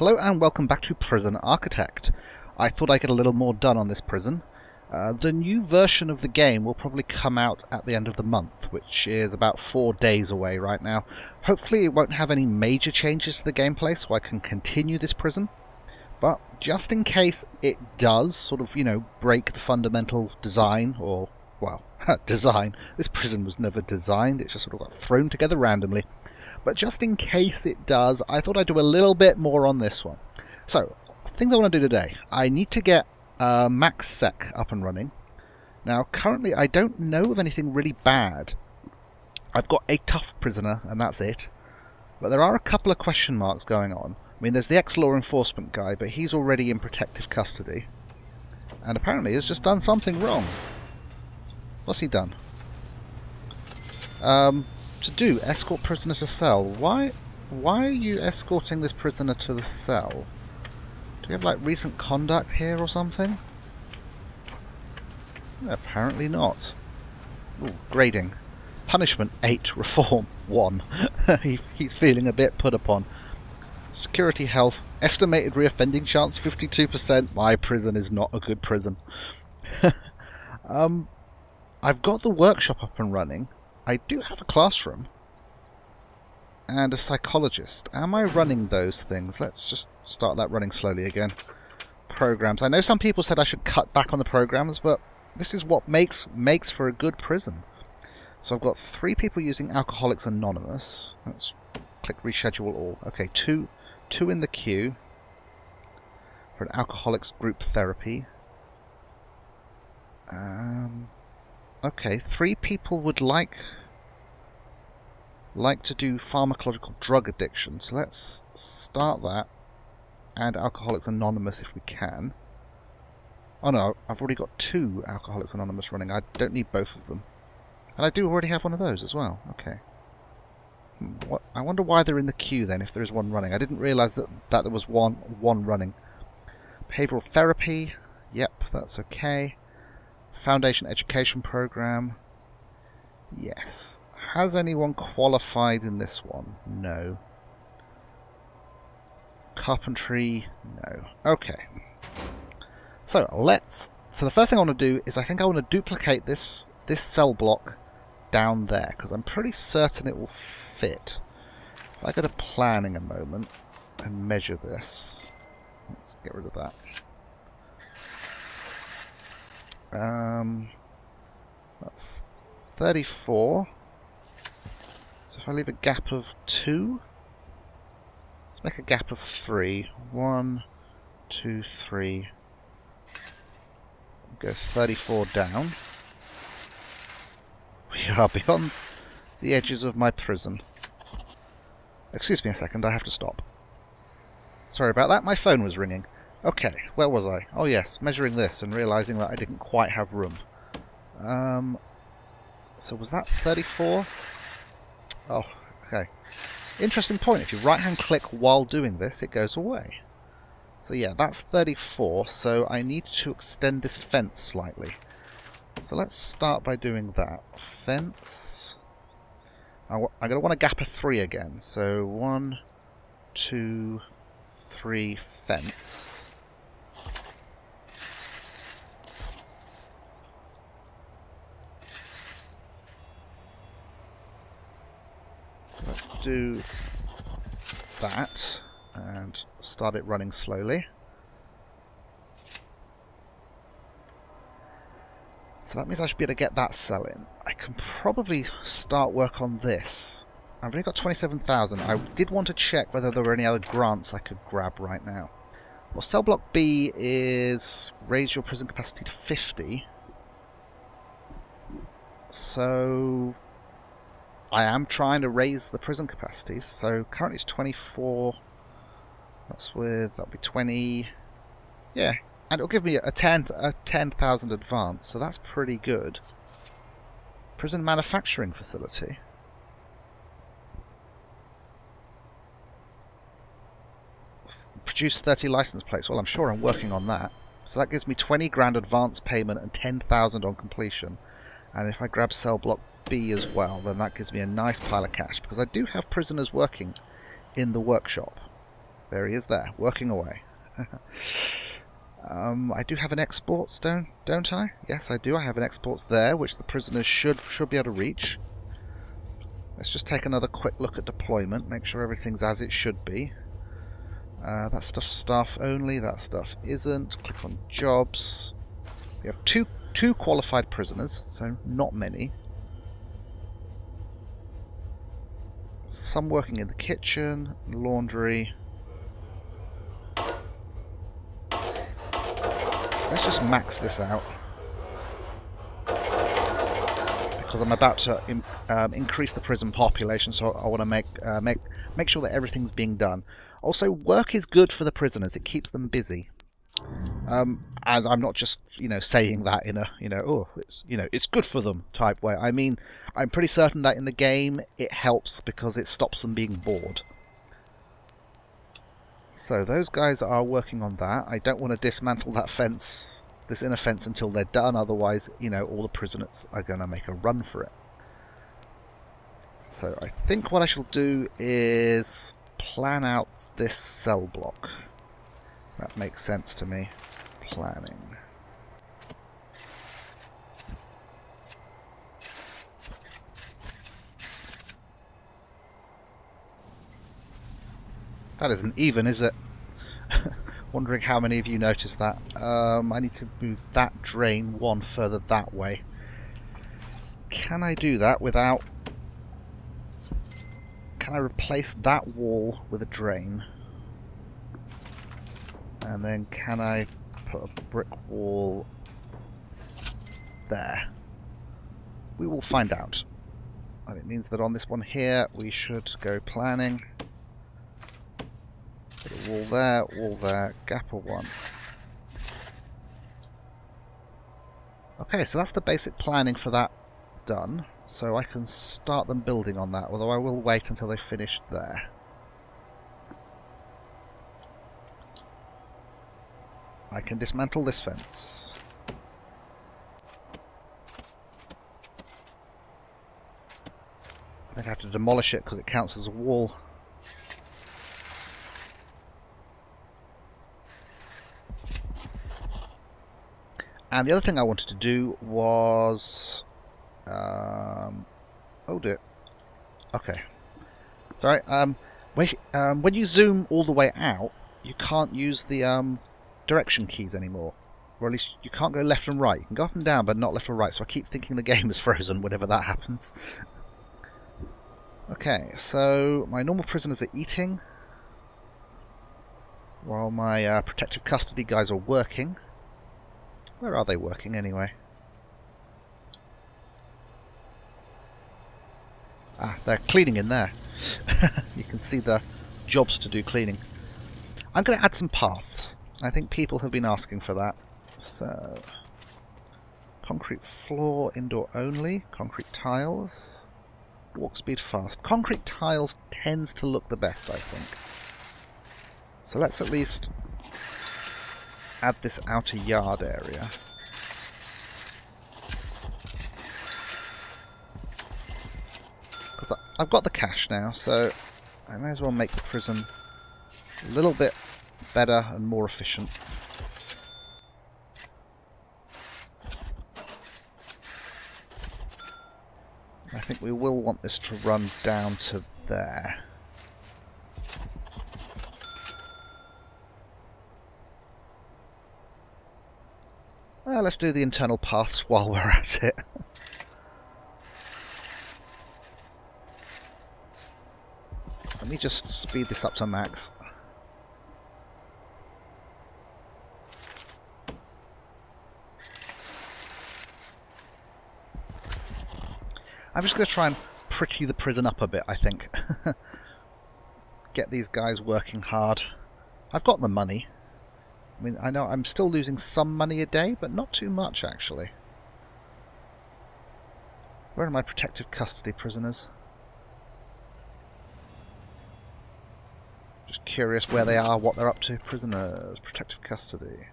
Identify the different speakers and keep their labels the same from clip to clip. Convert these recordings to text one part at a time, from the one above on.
Speaker 1: Hello and welcome back to Prison Architect. I thought I'd get a little more done on this prison. The new version of the game will probably come out at the end of the month, which is about 4 days away right now. Hopefully it won't have any major changes to the gameplay so I can continue this prison. But just in case it does sort of, break the fundamental design, or, well, design. This prison was never designed, it just sort of got thrown together randomly. But just in case it does, I thought I'd do a little bit more on this one. So, things I want to do today. I need to get max sec up and running. Now, currently I don't know of anything really bad. I've got a tough prisoner, and that's it. But there are a couple of question marks going on. I mean, there's the ex-law enforcement guy, but he's already in protective custody. And apparently he's just done something wrong. What's he done? To do, escort prisoner to cell. Why are you escorting this prisoner to the cell? Do you have, like, recent conduct here or something? Apparently not. Ooh, grading. Punishment 8, reform 1. He's feeling a bit put upon. Security health, estimated reoffending chance 52%. My prison is not a good prison. I've got the workshop up and running. I do have a classroom and a psychologist. Am I running those things? Let's just start that running slowly again. Programs. I know some people said I should cut back on the programs, but this is what makes for a good prison. So I've got 3 people using Alcoholics Anonymous. Let's click reschedule all. Okay, two in the queue for an alcoholics group therapy. Okay, 3 people would like to do pharmacological drug addiction, so let's start that, and Alcoholics Anonymous if we can. Oh no, I've already got 2 Alcoholics Anonymous running, I don't need both of them. And I do already have one of those as well, okay. I wonder why they're in the queue then, if there is one running. I didn't realise that there was one running. Behavioural therapy, yep, that's okay. Foundation Education Program. Yes. Has anyone qualified in this one? No. Carpentry? No. Okay. So the first thing I want to do is I think I want to duplicate this cell block down there, because I'm pretty certain it will fit. If I go to planning a moment and measure this. Let's get rid of that. That's 34. So if I leave a gap of 2, let's make a gap of 3. 1, 2, 3. Go 34 down. We are beyond the edges of my prison. Excuse me a second, I have to stop. Sorry about that, my phone was ringing. Okay, where was I? Oh yes, measuring this and realising that I didn't quite have room. So was that 34? Oh, okay. Interesting point, if you right-hand click while doing this, it goes away. So yeah, that's 34, so I need to extend this fence slightly. So let's start by doing that. Fence. I'm going to want a gap of 3 again, so 1, 2, 3, fence. Let's do that and start it running slowly. So that means I should be able to get that cell in. I can probably start work on this. I've only got 27,000. I did want to check whether there were any other grants I could grab right now. Well, cell block B is raise your prison capacity to 50. So I am trying to raise the prison capacities. So currently it's 24. That'll be 20. Yeah, and it'll give me a 10,000 advance. So that's pretty good. Prison manufacturing facility. Produce 30 license plates. Well, I'm sure I'm working on that. So that gives me 20 grand advance payment and 10,000 on completion. And if I grab cell block B as well, then that gives me a nice pile of cash, because I do have prisoners working in the workshop. There he is there, working away. I do have an exports, don't I? Yes, I do. I have an exports there, which the prisoners should be able to reach. Let's just take another quick look at deployment, make sure everything's as it should be. That stuff's staff only, that stuff isn't. Click on jobs. We have two qualified prisoners, so not many. Some working in the kitchen, laundry. Let's just max this out, because I'm about to increase the prison population, so I want to make sure that everything's being done. Also, work is good for the prisoners; it keeps them busy. And I'm not just saying that in a oh it's good for them type way. I mean, I'm pretty certain that in the game it helps because it stops them being bored. So those guys are working on that. I don't want to dismantle that fence, this inner fence, until they're done. Otherwise, all the prisoners are going to make a run for it. So I think what I shall do is plan out this cell block. That makes sense to me. Planning. That isn't even, is it? Wondering how many of you noticed that. I need to move that drain one further that way. Can I do that without... Can I replace that wall with a drain? And then can I put a brick wall there? We will find out. And it means that on this one here we should go planning. Put a wall there, gap of one. Okay, so that's the basic planning for that done. So I can start them building on that, although I will wait until they finish there. I can dismantle this fence. I think I have to demolish it because it counts as a wall. And the other thing I wanted to do was... oh dear. Okay. Sorry. When you zoom all the way out, you can't use the direction keys anymore. Or at least you can't go left and right. You can go up and down, but not left or right. So I keep thinking the game is frozen whenever that happens. Okay, so my normal prisoners are eating, while my protective custody guys are working. Where are they working anyway? Ah, they're cleaning in there. You can see the jobs to do cleaning. I'm going to add some paths. I think people have been asking for that. So, concrete floor, indoor only, concrete tiles, walk speed fast. Concrete tiles tends to look the best, I think. So let's at least add this outer yard area. Because I've got the cash now, so I may as well make the prison a little bit better and more efficient. I think we will want this to run down to there. Well, let's do the internal paths while we're at it. Let me just speed this up to max. I'm just going to try and pretty the prison up a bit, I think. Get these guys working hard. I've got the money. I mean, I know I'm still losing some money a day, but not too much, actually. Where are my protective custody prisoners? Just curious where they are, what they're up to. Prisoners, protective custody.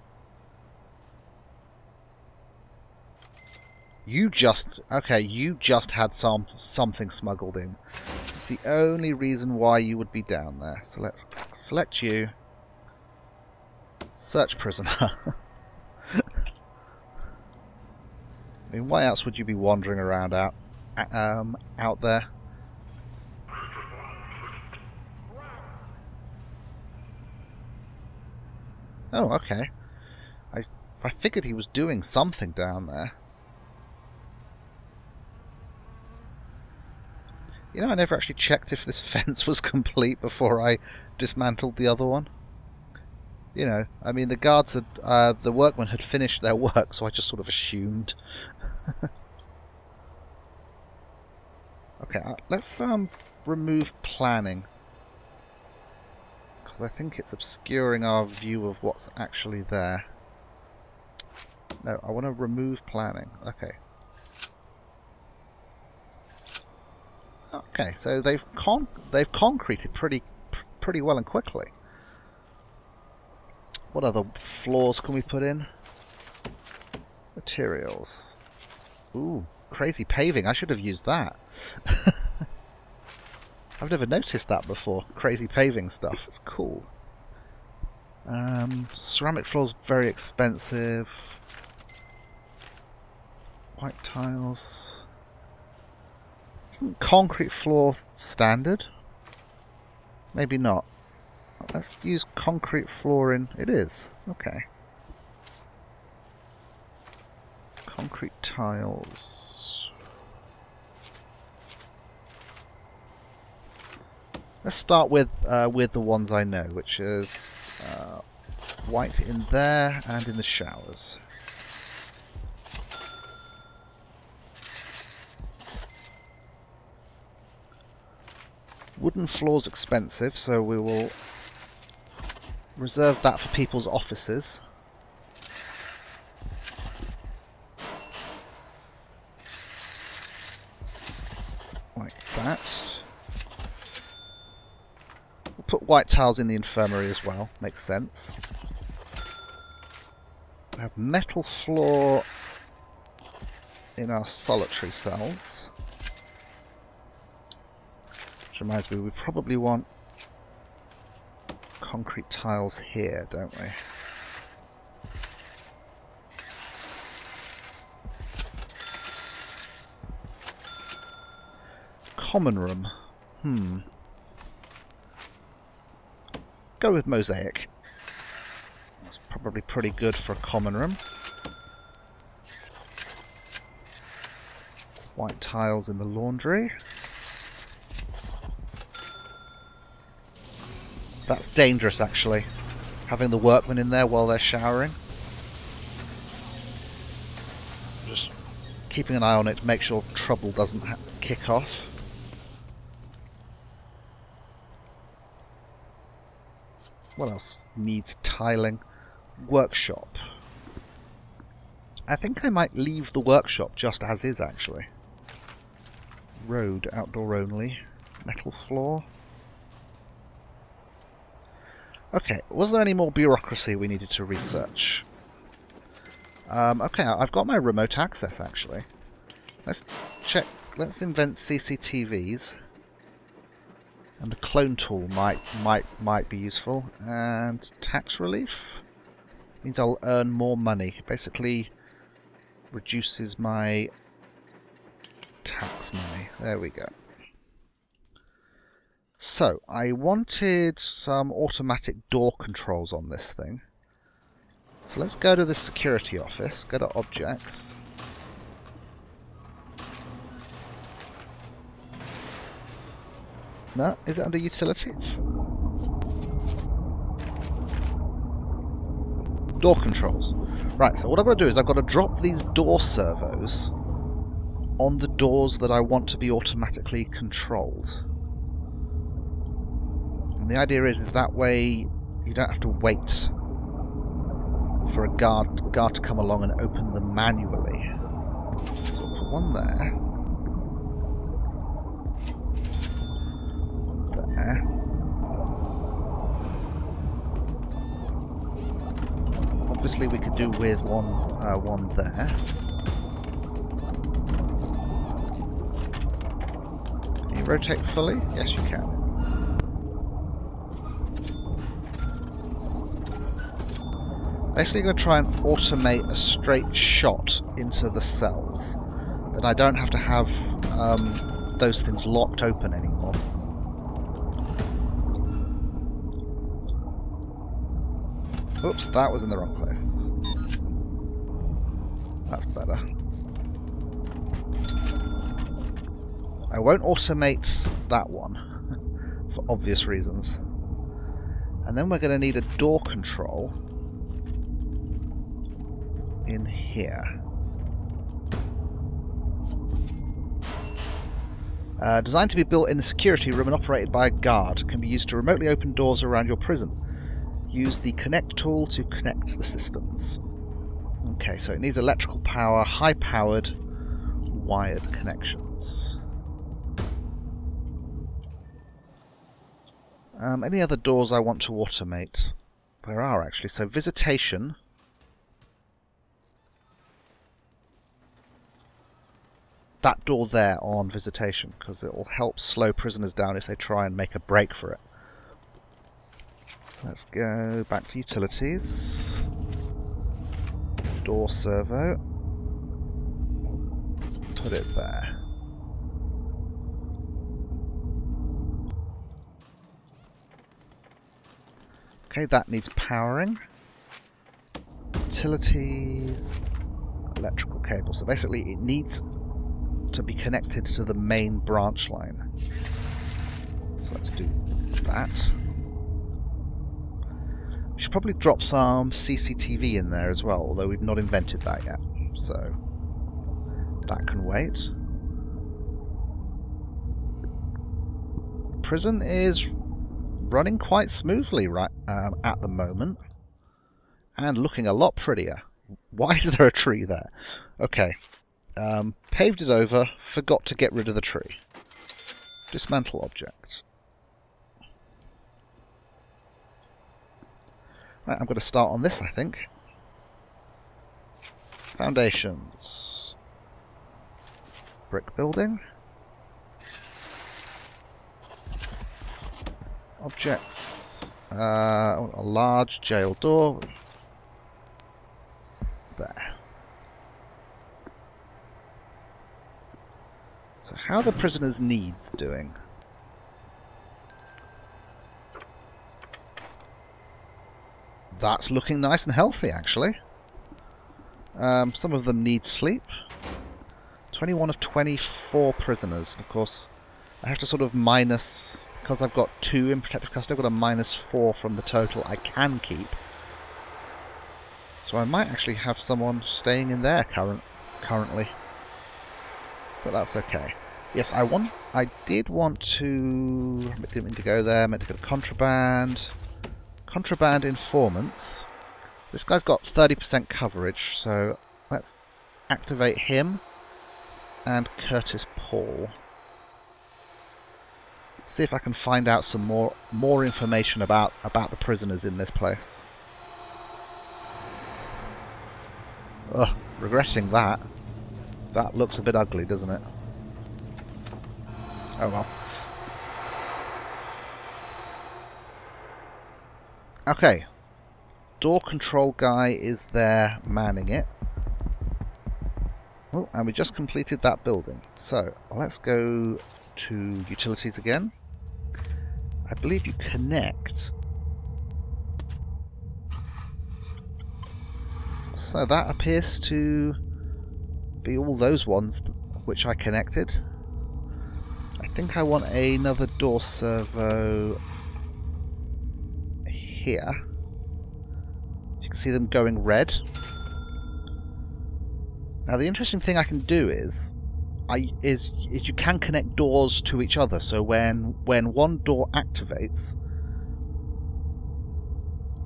Speaker 1: You just... okay, you just had something smuggled in. Let's the only reason why you would be down there. So let's select you. Search prisoner. I mean, why else would you be wandering around out there? Oh, okay. I figured he was doing something down there. You know, I never actually checked if this fence was complete before I dismantled the other one. You know, I mean, the guards had, the workmen had finished their work, so I just sort of assumed. Okay, let's remove planning, because I think it's obscuring our view of what's actually there. No, I want to remove planning. Okay. Okay, so they've concreted pretty well and quickly. What other floors can we put in? Materials. Ooh, crazy paving. I should have used that. I've never noticed that before. Crazy paving stuff. It's cool. Ceramic floors, very expensive. White tiles. Isn't concrete floor standard? Maybe not. Let's use concrete flooring. It is. Okay. Concrete tiles. Let's start with the ones I know, which is white in there and in the showers. Wooden floor's expensive, so we will reserve that for people's offices. Like that. We'll put white tiles in the infirmary as well, makes sense. We have metal floor in our solitary cells. Which reminds me, we probably want concrete tiles here, don't we? Common room. Go with mosaic. That's probably pretty good for a common room. White tiles in the laundry. That's dangerous, actually, having the workmen in there while they're showering. Just keeping an eye on it to make sure trouble doesn't kick off. What else needs tiling? Workshop. I think I might leave the workshop just as is, actually. Road, outdoor only. Metal floor. Okay, was there any more bureaucracy we needed to research? Okay, I've got my remote access, actually. Let's check, let's invent CCTVs. And the clone tool might be useful. And tax relief? Means I'll earn more money. Basically reduces my tax money. There we go. So, I wanted some automatic door controls on this thing. So let's go to the security office, go to objects. No, is it under utilities? Door controls. Right, so what I've got to do is I've got to drop these door servos on the doors that I want to be automatically controlled. The idea is that way you don't have to wait for a guard to come along and open them manually. So we'll put one there. There. Obviously we could do with one there. Can you rotate fully? Yes, you can. Basically going to try and automate a straight shot into the cells. Then I don't have to have those things locked open anymore. Oops, that was in the wrong place. That's better. I won't automate that one, for obvious reasons. And then we're going to need a door control in here. Designed to be built in the security room and operated by a guard, can be used to remotely open doors around your prison. Use the connect tool to connect the systems. Okay, so it needs electrical power, high-powered, wired connections. Any other doors I want to automate? There are actually. So visitation. That door there on visitation, because it will help slow prisoners down if they try and make a break for it. So let's go back to utilities. Door servo. Put it there. Okay, that needs powering. Utilities. Electrical cable. So basically it needs to be connected to the main branch line. So let's do that. We should probably drop some CCTV in there as well, although we've not invented that yet. So that can wait. The prison is running quite smoothly right at the moment, and looking a lot prettier. Why is there a tree there? Okay. Paved it over, forgot to get rid of the tree. Dismantle objects. Right, I'm going to start on this, I think. Foundations. Brick building. Objects. A large jail door. There. So how are the prisoners' needs doing? That's looking nice and healthy, actually. Some of them need sleep. 21 of 24 prisoners. Of course, I have to sort of minus, because I've got 2 in protective custody, I've got a -4 from the total I can keep. So I might actually have someone staying in there currently. But that's okay. Yes, I did want to... I didn't mean to go there. I meant to go to contraband. Contraband informants. This guy's got 30% coverage, so let's activate him and Curtis Paul. See if I can find out some more information about the prisoners in this place. Ugh, regretting that. That looks a bit ugly, doesn't it? Oh well. Okay. Door control guy is there manning it. Oh, and we just completed that building. So, let's go to utilities again. I believe you connect. So that appears to be all those ones which I connected. I think I want another door servo here. So you can see them going red. Now the interesting thing I can do is you can connect doors to each other. So when one door activates,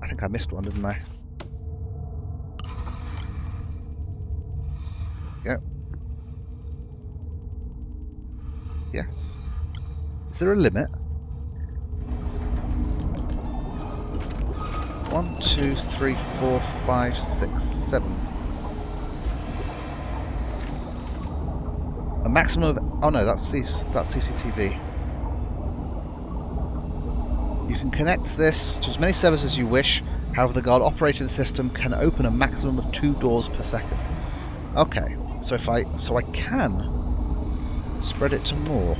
Speaker 1: I think I missed one, didn't I? Go. Yes. Is there a limit? 1, 2, 3, 4, 5, 6, 7. A maximum of... Oh no, that's CCTV. You can connect this to as many servers as you wish. However, the guard operating system can open a maximum of 2 doors per second. Okay, so I can spread it to more.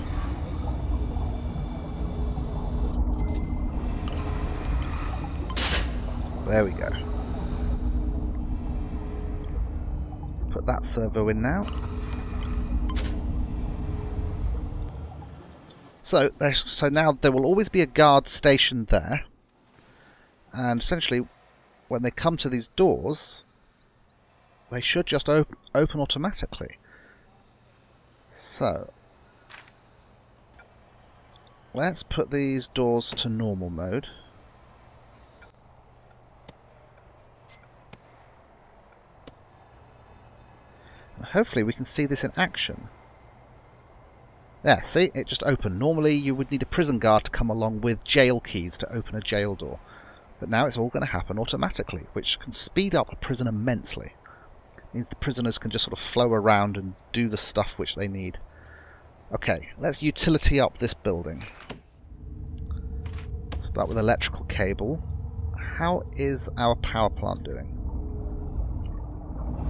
Speaker 1: There we go. Put that servo in now. So now there will always be a guard stationed there, and essentially when they come to these doors they should just open automatically. So let's put these doors to normal mode. And hopefully we can see this in action. There, see? It just opened. Normally you would need a prison guard to come along with jail keys to open a jail door. But now it's all going to happen automatically, which can speed up a prison immensely. It means the prisoners can just sort of flow around and do the stuff which they need. Okay, let's utility up this building. Start with electrical cable. How is our power plant doing?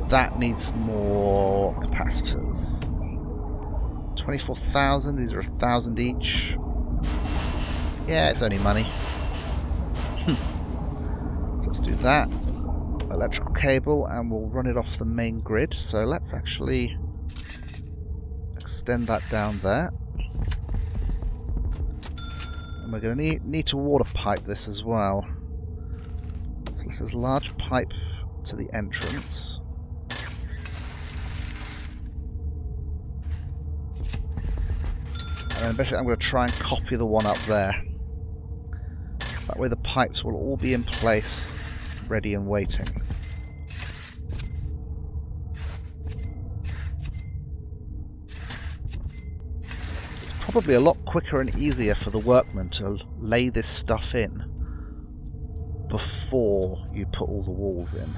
Speaker 1: That needs more capacitors. 24,000, these are 1,000 each. Yeah, it's only money. So let's do that. Electrical cable, and we'll run it off the main grid. So let's actually extend that down there. And we're going to need to water pipe this as well. So there's a large pipe to the entrance. And basically I'm going to try and copy the one up there. That way the pipes will all be in place, ready and waiting. It's probably a lot quicker and easier for the workmen to lay this stuff in before you put all the walls in.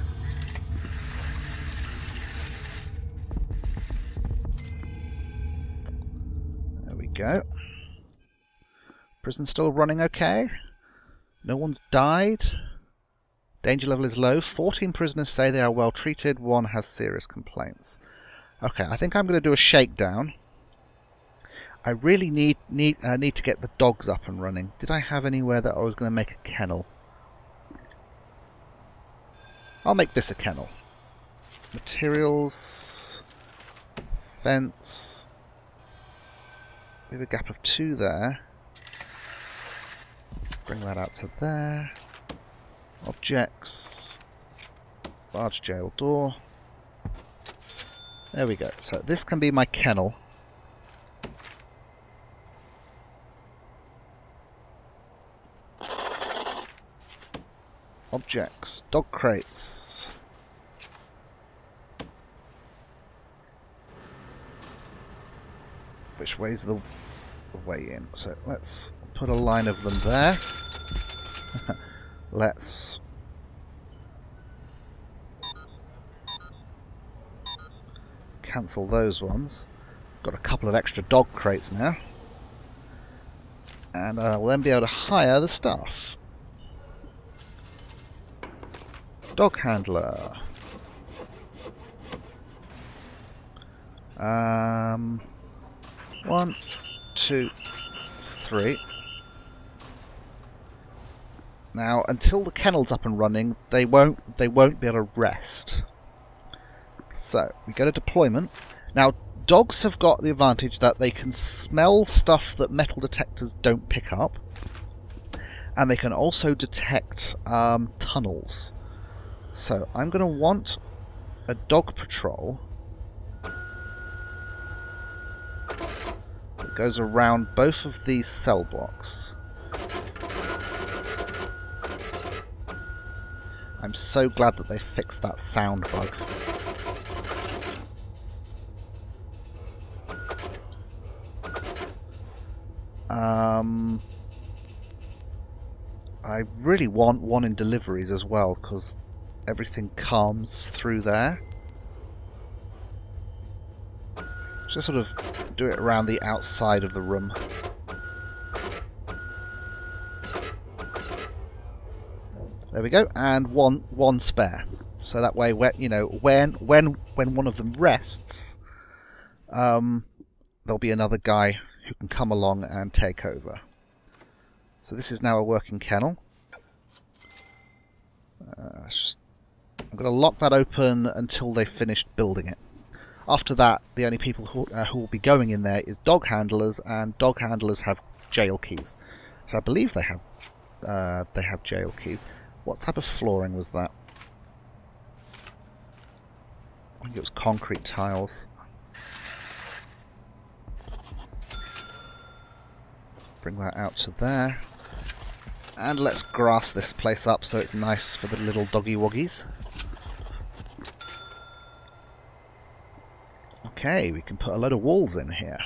Speaker 1: Go. Prison still running okay. No one's died. Danger level is low. 14 prisoners say they are well treated. 1 has serious complaints. Okay, I think I'm going to do a shakedown. I really need to get the dogs up and running. Did I have anywhere that I was going to make a kennel? I'll make this a kennel. Materials. Fence. Leave a gap of 2 there. Bring that out to there. Objects. Large jail door. There we go. So this can be my kennel. Objects. Dog crates. Which way's the way in? So let's put a line of them there. Let's cancel those ones. Got a couple of extra dog crates now. And we'll then be able to hire the staff. Dog handler. 1, 2, 3. Now, until the kennel's up and running, they won't be able to rest. So we go to deployment. Now, dogs have got the advantage that they can smell stuff that metal detectors don't pick up, and they can also detect tunnels. So I'm going to want a dog patrol. Goes around both of these cell blocks. I'm so glad that they fixed that sound bug. I really want one in deliveries as well, because everything calms through there. Just sort of do it around the outside of the room. There we go, and one spare. So that way, when one of them rests, there'll be another guy who can come along and take over. So this is now a working kennel. I'm going to lock that open until they've finished building it. After that, the only people who will be going in there is dog handlers, and dog handlers have jail keys. So I believe they have jail keys. What type of flooring was that? I think it was concrete tiles. Let's bring that out to there. And let's grass this place up so it's nice for the little doggy woggies. Okay, we can put a load of walls in here.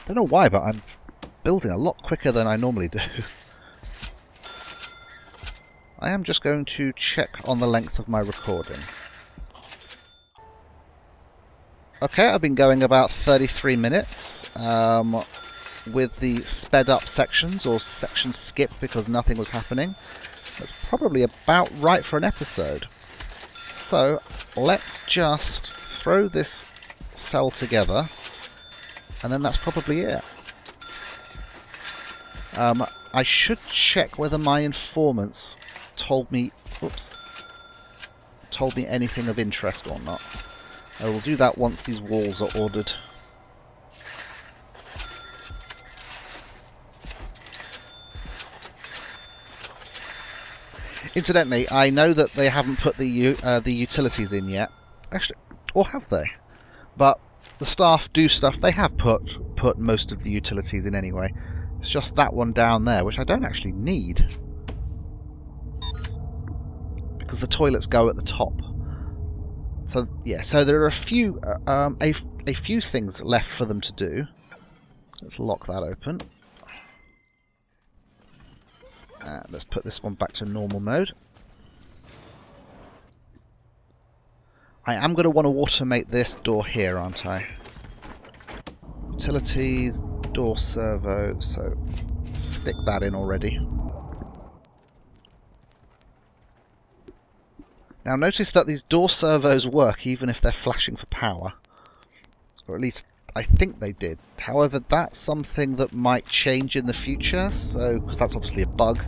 Speaker 1: Don't know why, but I'm building a lot quicker than I normally do. I am just going to check on the length of my recording. Okay, I've been going about 33 minutes with the sped up sections, or sections skipped because nothing was happening. That's probably about right for an episode. So let's just throw this cell together, and then that's probably it. I should check whether my informants told me anything of interest or not. I will do that once these walls are ordered. Incidentally, I know that they haven't put the utilities in yet. Actually, or have they? But the staff do stuff. They have put most of the utilities in anyway. It's just that one down there, which I don't actually need, because the toilets go at the top. So yeah, so there are a few things left for them to do. Let's lock that open. Let's put this one back to normal mode. I am going to want to automate this door here, aren't I? Utilities, door servo, so stick that in already. Now notice that these door servos work even if they're flashing for power. Or at least I think they did. However, that's something that might change in the future, so because that's obviously a bug.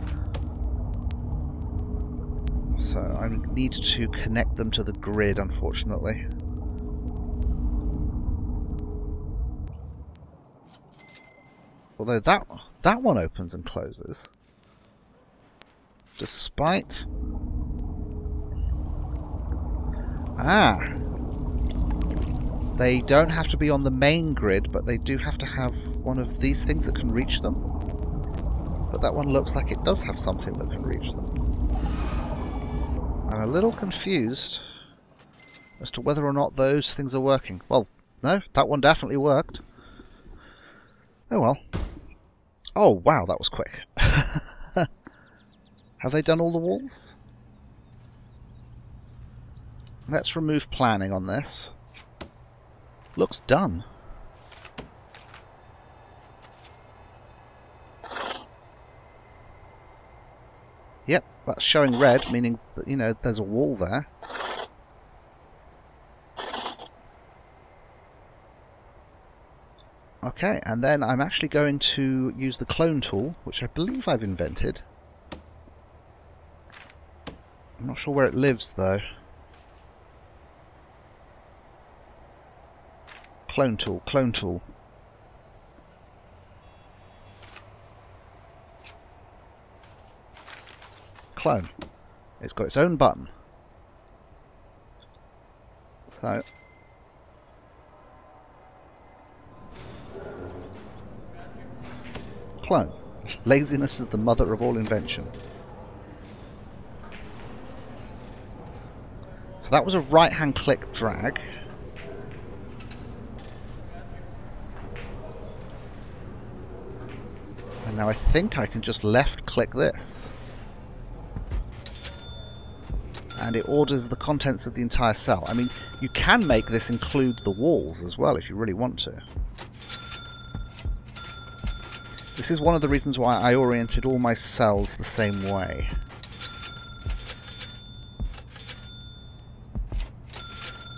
Speaker 1: So I need to connect them to the grid, unfortunately. Although that one opens and closes. Despite... They don't have to be on the main grid, but they do have to have one of these things that can reach them. But that one looks like it does have something that can reach them. I'm a little confused as to whether or not those things are working. Well, no, that one definitely worked. Oh well. Oh wow, that was quick. Have they done all the walls? Let's remove planning on this. Looks done. Yep, that's showing red, meaning that, you know, there's a wall there. Okay, and then I'm actually going to use the clone tool, which I believe I've invented. I'm not sure where it lives, though. Clone tool, clone tool. Clone. It's got its own button. So... clone. Laziness is the mother of all invention. So that was a right-hand click drag. And now I think I can just left-click this. And it orders the contents of the entire cell. I mean, you can make this include the walls as well if you really want to. This is one of the reasons why I oriented all my cells the same way.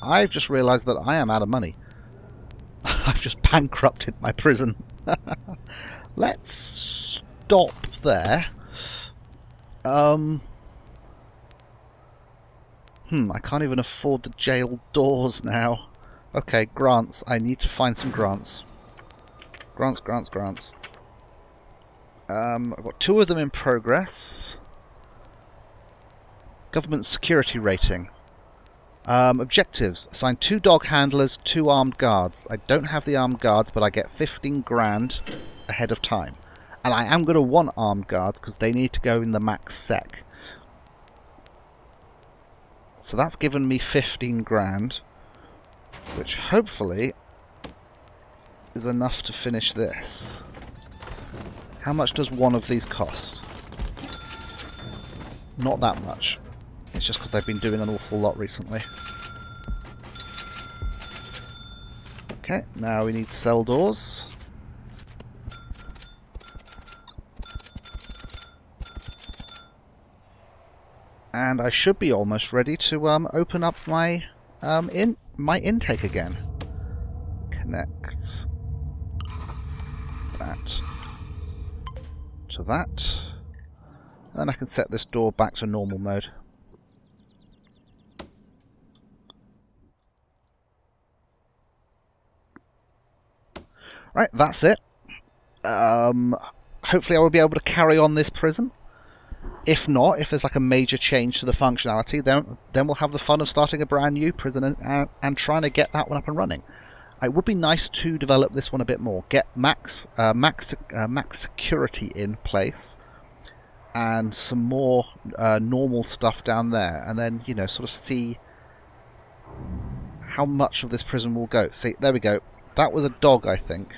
Speaker 1: I've just realised that I am out of money. I've just bankrupted my prison. Let's stop there. I can't even afford the jail doors now. Okay, grants. I need to find some grants. Grants. I've got 2 of them in progress. Government security rating. Objectives. Assign 2 dog handlers, 2 armed guards. I don't have the armed guards, but I get 15 grand ahead of time. And I am going to want armed guards because they need to go in the max sec. So that's given me 15 grand, which hopefully is enough to finish this. How much does one of these cost? Not that much. It's just because I've been doing an awful lot recently. Okay, now we need cell doors. And I should be almost ready to open up my intake again. Connect that to that. And then I can set this door back to normal mode. Right, that's it. Hopefully I will be able to carry on this prison. If not, if there's like a major change to the functionality, then we'll have the fun of starting a brand new prison and trying to get that one up and running. It would be nice to develop this one a bit more. Get max security in place and some more normal stuff down there, and then, you know, sort of see how much of this prison will go. See, there we go. That was a dog, I think.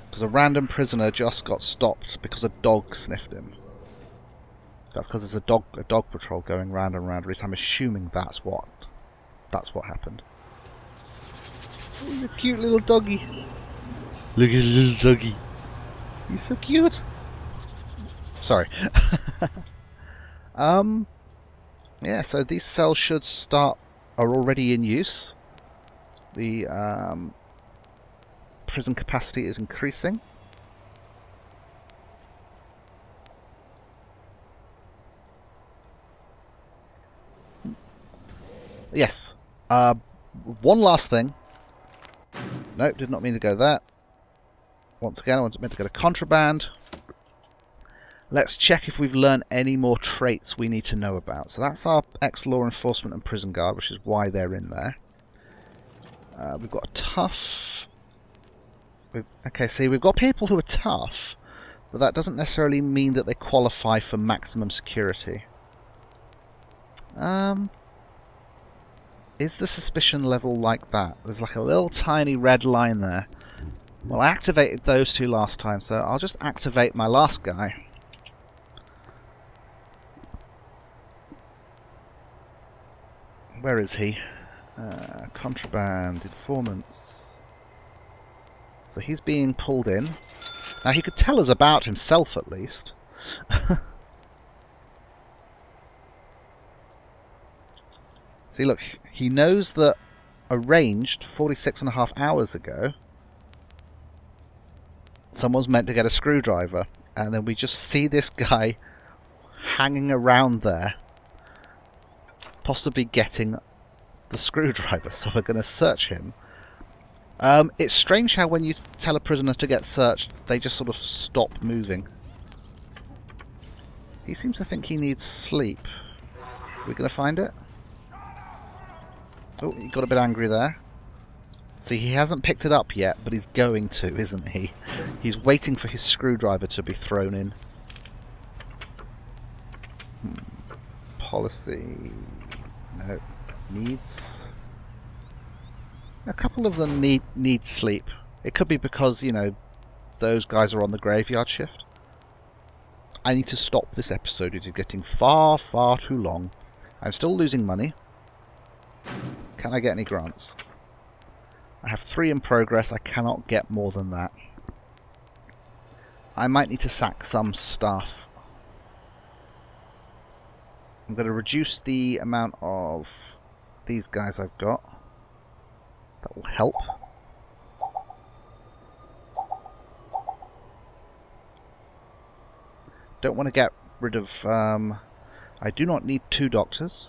Speaker 1: Because a random prisoner just got stopped because a dog sniffed him. That's because there's a dog patrol going round and round. At least I'm assuming that's what happened. Oh, he's a cute little doggy. Look at the little doggy. He's so cute. Sorry. Yeah, so these cells are already in use. The prison capacity is increasing. Yes. One last thing. Nope, did not mean to go there. Once again, I meant to go to contraband. Let's check if we've learned any more traits we need to know about. So that's our ex-law enforcement and prison guard, which is why they're in there. We've got a tough... Okay, see, we've got people who are tough, but that doesn't necessarily mean that they qualify for maximum security. Is the suspicion level like that? There's like a little tiny red line there. Well, I activated those 2 last time, so I'll just activate my last guy. Where is he? Contraband, informants. So he's being pulled in. Now he could tell us about himself at least. See, look, he knows that arranged 46.5 hours ago someone's meant to get a screwdriver, and then we just see this guy hanging around there possibly getting the screwdriver, so we're going to search him. It's strange how when you tell a prisoner to get searched they just sort of stop moving. He seems to think he needs sleep. Are we going to find it? Oh, he got a bit angry there. See, he hasn't picked it up yet, but he's going to, isn't he? He's waiting for his screwdriver to be thrown in. Policy... No. Needs... A couple of them need sleep. It could be because, you know, those guys are on the graveyard shift. I need to stop this episode. It is getting far, far too long. I'm still losing money. Can I get any grants? I have 3 in progress. I cannot get more than that. I might need to sack some staff. I'm going to reduce the amount of these guys I've got. That will help. Don't want to get rid of... I do not need 2 doctors.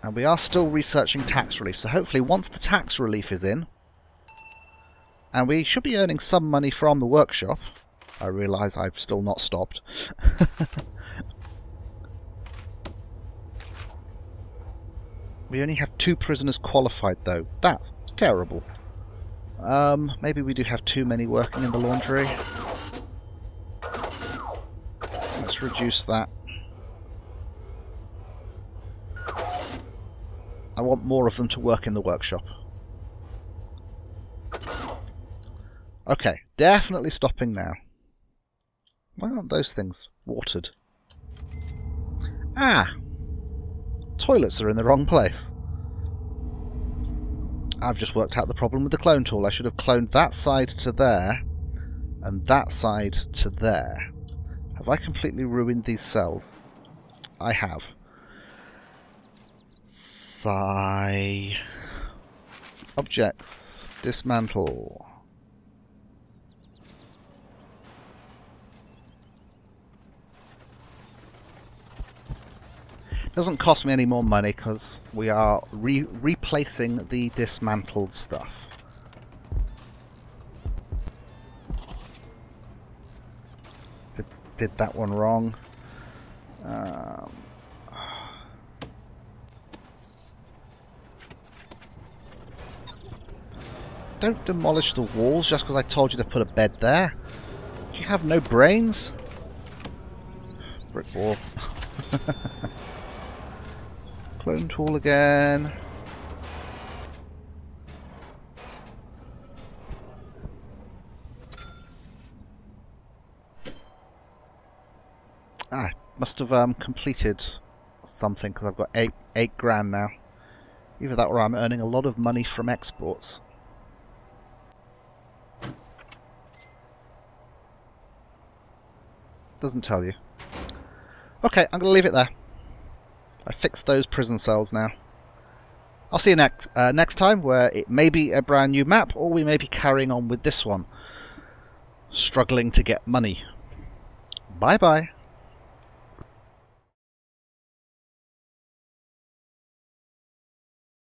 Speaker 1: And we are still researching tax relief, so hopefully once the tax relief is in, and we should be earning some money from the workshop. I realise I've still not stopped. We only have 2 prisoners qualified though. That's terrible. Maybe we do have too many working in the laundry. Let's reduce that. I want more of them to work in the workshop. Okay, definitely stopping now. Why aren't those things watered? Ah! Toilets are in the wrong place. I've just worked out the problem with the clone tool. I should have cloned that side to there and that side to there. Have I completely ruined these cells? I have. Objects. Dismantle. Doesn't cost me any more money because we are replacing the dismantled stuff. Did that one wrong. Don't demolish the walls just because I told you to put a bed there. Do you have no brains? Brick wall. Clone tool again. Ah, must have completed something because I've got 8 grand now. Either that or I'm earning a lot of money from exports. Doesn't tell you. Okay, I'm going to leave it there. I fixed those prison cells now. I'll see you next time, where it may be a brand new map, or we may be carrying on with this one. Struggling to get money. Bye bye.